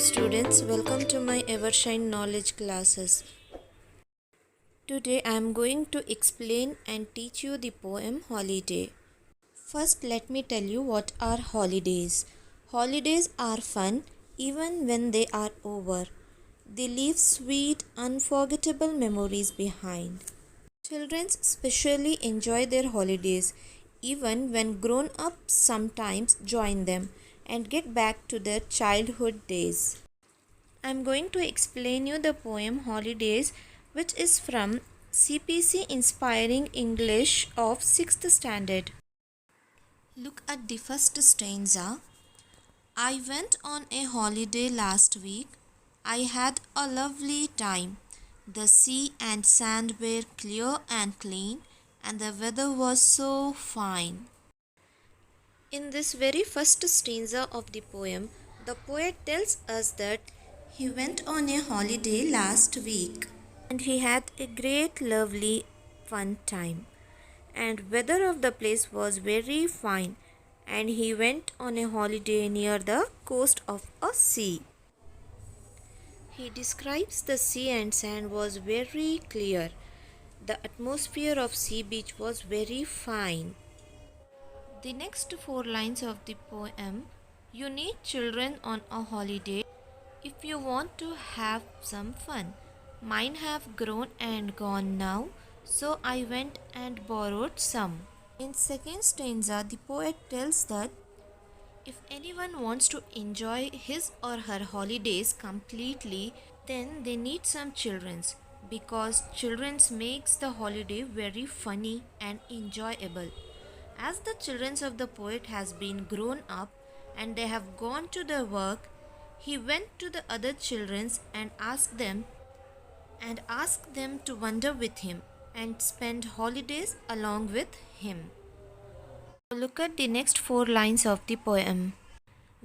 students, welcome to my Evershine knowledge classes. Today I am going to explain and teach you the poem Holiday. First, let me tell you what are holidays. Holidays are fun even when they are over. They leave sweet, unforgettable memories behind. Children especially enjoy their holidays even when grown ups sometimes join them and get back to their childhood days. I am going to explain you the poem Holidays, which is from CPC Inspiring English of 6th standard. Look at the first stanza. I went on a holiday last week. I had a lovely time. The sea and sand were clear and clean, and the weather was so fine. In this very first stanza of the poem, the poet tells us that he went on a holiday last week and he had a great, lovely, fun time. And weather of the place was very fine, and he went on a holiday near the coast of a sea. He describes the sea and sand was very clear. The atmosphere of sea beach was very fine. The next four lines of the poem, you need children on a holiday if you want to have some fun. Mine have grown and gone now, so I went and borrowed some. In second stanza, the poet tells that if anyone wants to enjoy his or her holidays completely, then they need some children's because children's makes the holiday very funny and enjoyable. As the children of the poet has been grown up and they have gone to their work, he went to the other children and asked them to wander with him and spend holidays along with him. Look at the next four lines of the poem.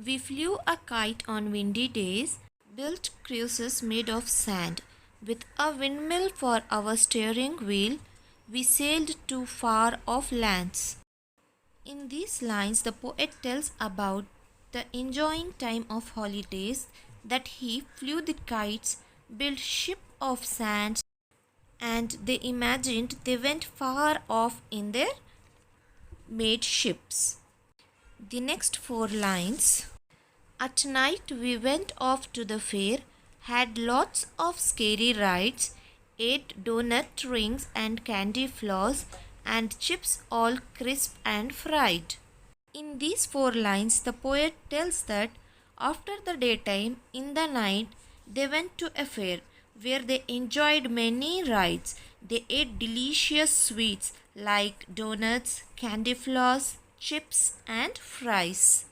We flew a kite on windy days, built cruises made of sand. With a windmill for our steering wheel, we sailed to far off lands. In these lines, the poet tells about the enjoying time of holidays, that he flew the kites, built ship of sand, and they imagined they went far off in their made ships. The next four lines. At night we went off to the fair, had lots of scary rides, ate donut rings and candy floss and chips all crisp and fried. In these four lines, the poet tells that after the daytime, in the night, they went to a fair where they enjoyed many rides. They ate delicious sweets like donuts, candy floss, chips, and fries.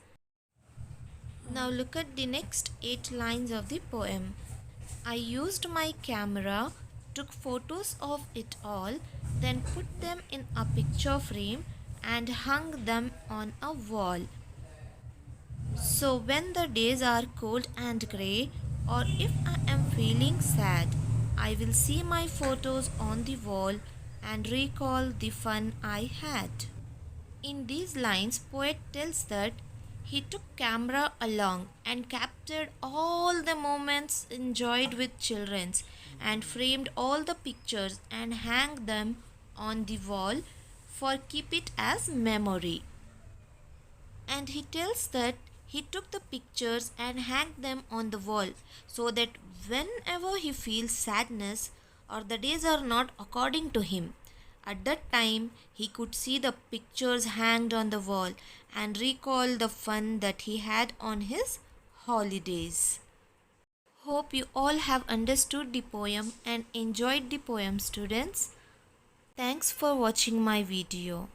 Now look at the next 8 lines of the poem. I used my camera, took photos of it all, then put them in a picture frame and hung them on a wall. So when the days are cold and grey, or if I am feeling sad, I will see my photos on the wall and recall the fun I had. In these lines, poet tells that he took camera along and captured all the moments enjoyed with children and framed all the pictures and hang them on the wall for keep it as memory. And he tells that he took the pictures and hanged them on the wall so that whenever he feels sadness or the days are not according to him, at that time he could see the pictures hanged on the wall and recall the fun that he had on his holidays. Hope you all have understood the poem and enjoyed the poem, students. Thanks for watching my video.